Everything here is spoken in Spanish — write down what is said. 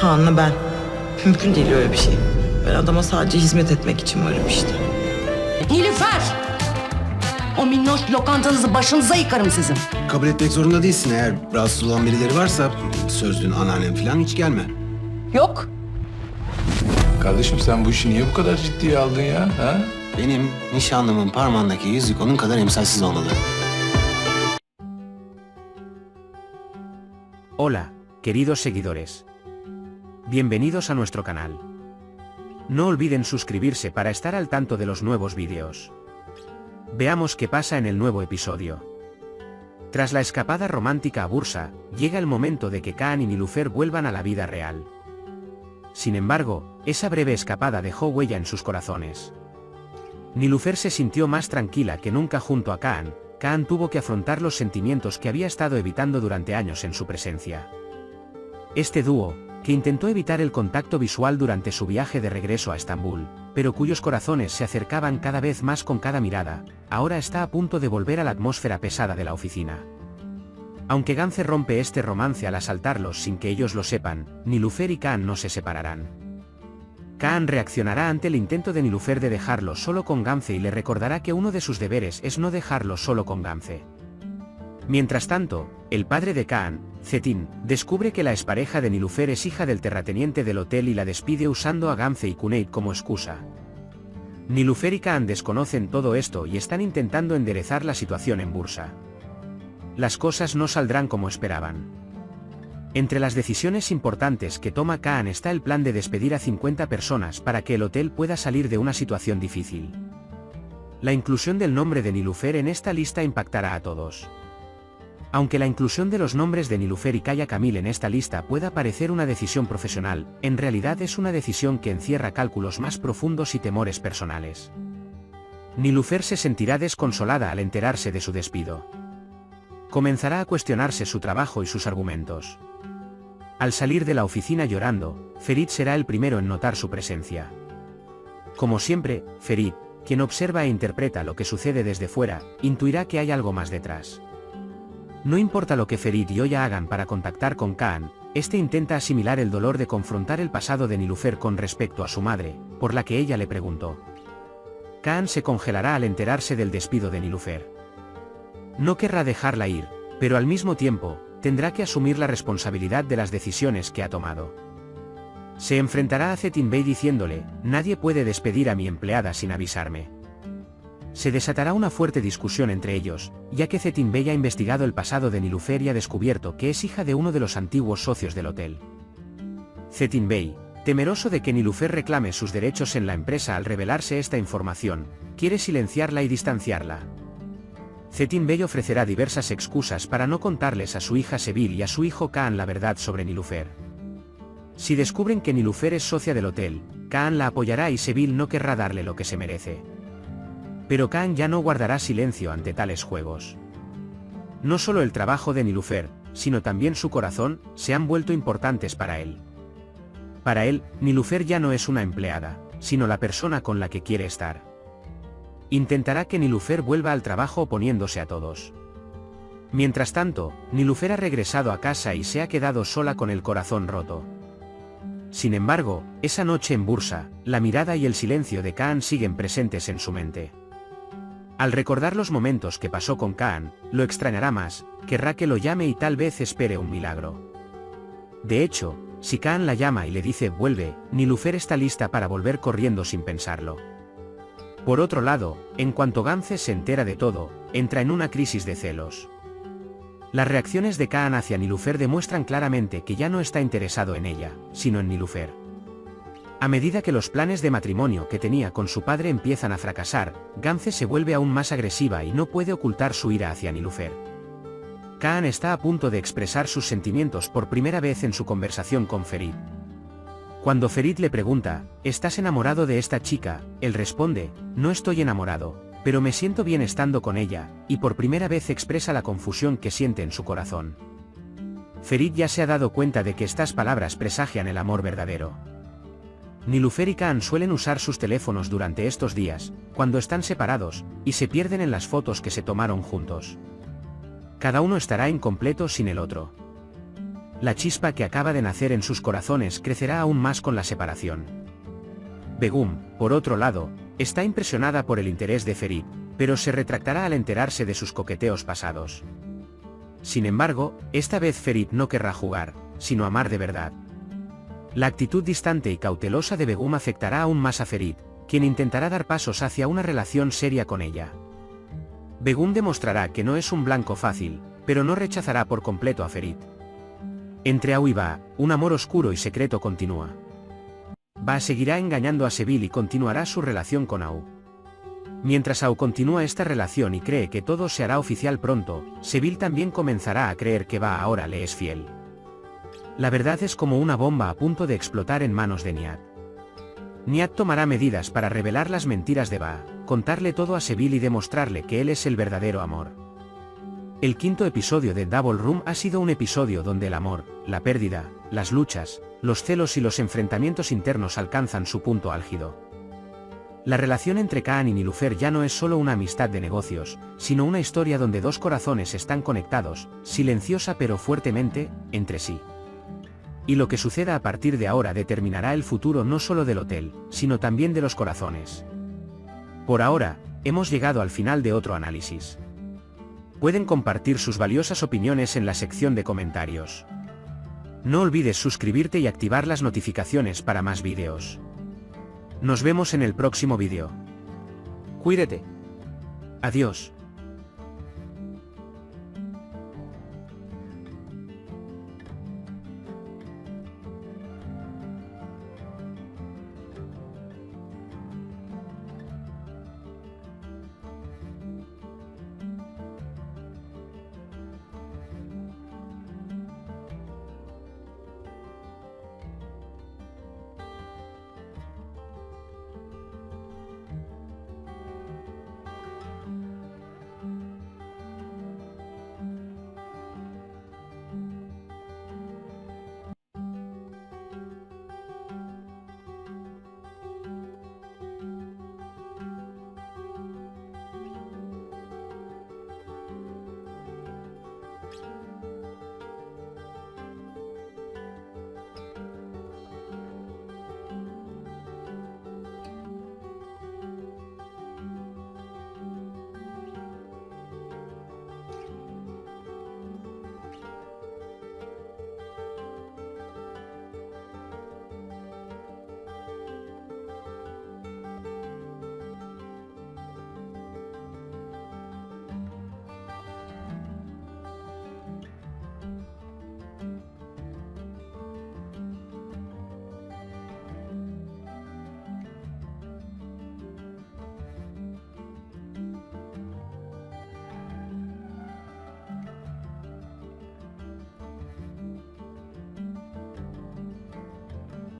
Kaan'la ben. Mümkün değil öyle bir şey. Ben adama sadece hizmet etmek için varım işte. Nilüfer! O minnoş lokantanızı başınıza yıkarım sizin. Kabul etmek zorunda değilsin. Eğer rahatsız olan birileri varsa sözlün anneannem falan hiç gelme. Yok. Kardeşim sen bu işi niye bu kadar ciddiye aldın ya? Ha? Benim nişanlımın parmağındaki yüzük onun kadar emsalsiz olmalı. Hola, queridos seguidores. Bienvenidos a nuestro canal. No olviden suscribirse para estar al tanto de los nuevos vídeos. Veamos qué pasa en el nuevo episodio. Tras la escapada romántica a Bursa, llega el momento de que Kaan y Nilüfer vuelvan a la vida real. Sin embargo, esa breve escapada dejó huella en sus corazones. Nilüfer se sintió más tranquila que nunca junto a Kaan. Kaan tuvo que afrontar los sentimientos que había estado evitando durante años en su presencia. Este dúo, que intentó evitar el contacto visual durante su viaje de regreso a Estambul, pero cuyos corazones se acercaban cada vez más con cada mirada, ahora está a punto de volver a la atmósfera pesada de la oficina. Aunque Gance rompe este romance al asaltarlos sin que ellos lo sepan, Nilüfer y Kaan no se separarán. Kaan reaccionará ante el intento de Nilüfer de dejarlo solo con Gance y le recordará que uno de sus deberes es no dejarlo solo con Gance. Mientras tanto, el padre de Kaan, Çetin, descubre que la expareja de Nilüfer es hija del terrateniente del hotel y la despide usando a Gance y Cüneyt como excusa. Nilüfer y Kaan desconocen todo esto y están intentando enderezar la situación en Bursa. Las cosas no saldrán como esperaban. Entre las decisiones importantes que toma Kaan está el plan de despedir a 50 personas para que el hotel pueda salir de una situación difícil. La inclusión del nombre de Nilüfer en esta lista impactará a todos. Aunque la inclusión de los nombres de Nilüfer y Kaya Kamil en esta lista pueda parecer una decisión profesional, en realidad es una decisión que encierra cálculos más profundos y temores personales. Nilüfer se sentirá desconsolada al enterarse de su despido. Comenzará a cuestionarse su trabajo y sus argumentos. Al salir de la oficina llorando, Ferit será el primero en notar su presencia. Como siempre, Ferit, quien observa e interpreta lo que sucede desde fuera, intuirá que hay algo más detrás. No importa lo que Ferit y Oya hagan para contactar con Kaan, este intenta asimilar el dolor de confrontar el pasado de Nilüfer con respecto a su madre, por la que ella le preguntó. Kaan se congelará al enterarse del despido de Nilüfer. No querrá dejarla ir, pero al mismo tiempo, tendrá que asumir la responsabilidad de las decisiones que ha tomado. Se enfrentará a Çetin Bey diciéndole, nadie puede despedir a mi empleada sin avisarme. Se desatará una fuerte discusión entre ellos, ya que Çetin Bey ha investigado el pasado de Nilüfer y ha descubierto que es hija de uno de los antiguos socios del hotel. Çetin Bey, temeroso de que Nilüfer reclame sus derechos en la empresa al revelarse esta información, quiere silenciarla y distanciarla. Çetin Bey ofrecerá diversas excusas para no contarles a su hija Sevil y a su hijo Kaan la verdad sobre Nilüfer. Si descubren que Nilüfer es socia del hotel, Kaan la apoyará y Sevil no querrá darle lo que se merece. Pero Kaan ya no guardará silencio ante tales juegos. No solo el trabajo de Nilüfer, sino también su corazón, se han vuelto importantes para él. Para él, Nilüfer ya no es una empleada, sino la persona con la que quiere estar. Intentará que Nilüfer vuelva al trabajo oponiéndose a todos. Mientras tanto, Nilüfer ha regresado a casa y se ha quedado sola con el corazón roto. Sin embargo, esa noche en Bursa, la mirada y el silencio de Kaan siguen presentes en su mente. Al recordar los momentos que pasó con Kaan, lo extrañará más, querrá que lo llame y tal vez espere un milagro. De hecho, si Kaan la llama y le dice vuelve, Nilüfer está lista para volver corriendo sin pensarlo. Por otro lado, en cuanto Gance se entera de todo, entra en una crisis de celos. Las reacciones de Kaan hacia Nilüfer demuestran claramente que ya no está interesado en ella, sino en Nilüfer. A medida que los planes de matrimonio que tenía con su padre empiezan a fracasar, Gance se vuelve aún más agresiva y no puede ocultar su ira hacia Nilüfer. Kaan está a punto de expresar sus sentimientos por primera vez en su conversación con Ferit. Cuando Ferit le pregunta, ¿estás enamorado de esta chica?, él responde, no estoy enamorado, pero me siento bien estando con ella, y por primera vez expresa la confusión que siente en su corazón. Ferit ya se ha dado cuenta de que estas palabras presagian el amor verdadero. Nilüfer y Kaan suelen usar sus teléfonos durante estos días, cuando están separados, y se pierden en las fotos que se tomaron juntos. Cada uno estará incompleto sin el otro. La chispa que acaba de nacer en sus corazones crecerá aún más con la separación. Begum, por otro lado, está impresionada por el interés de Ferit, pero se retractará al enterarse de sus coqueteos pasados. Sin embargo, esta vez Ferit no querrá jugar, sino amar de verdad. La actitud distante y cautelosa de Begum afectará aún más a Ferit, quien intentará dar pasos hacia una relación seria con ella. Begum demostrará que no es un blanco fácil, pero no rechazará por completo a Ferit. Entre Au y Ba, un amor oscuro y secreto continúa. Ba seguirá engañando a Seville y continuará su relación con Au. Mientras Au continúa esta relación y cree que todo se hará oficial pronto, Seville también comenzará a creer que Ba ahora le es fiel. La verdad es como una bomba a punto de explotar en manos de Nihat. Nihat tomará medidas para revelar las mentiras de Ba, contarle todo a Seville y demostrarle que él es el verdadero amor. El quinto episodio de Double Room ha sido un episodio donde el amor, la pérdida, las luchas, los celos y los enfrentamientos internos alcanzan su punto álgido. La relación entre Kaan y Niloufer ya no es solo una amistad de negocios, sino una historia donde dos corazones están conectados, silenciosa pero fuertemente, entre sí. Y lo que suceda a partir de ahora determinará el futuro no solo del hotel, sino también de los corazones. Por ahora, hemos llegado al final de otro análisis. Pueden compartir sus valiosas opiniones en la sección de comentarios. No olvides suscribirte y activar las notificaciones para más vídeos. Nos vemos en el próximo vídeo. Cuídate. Adiós.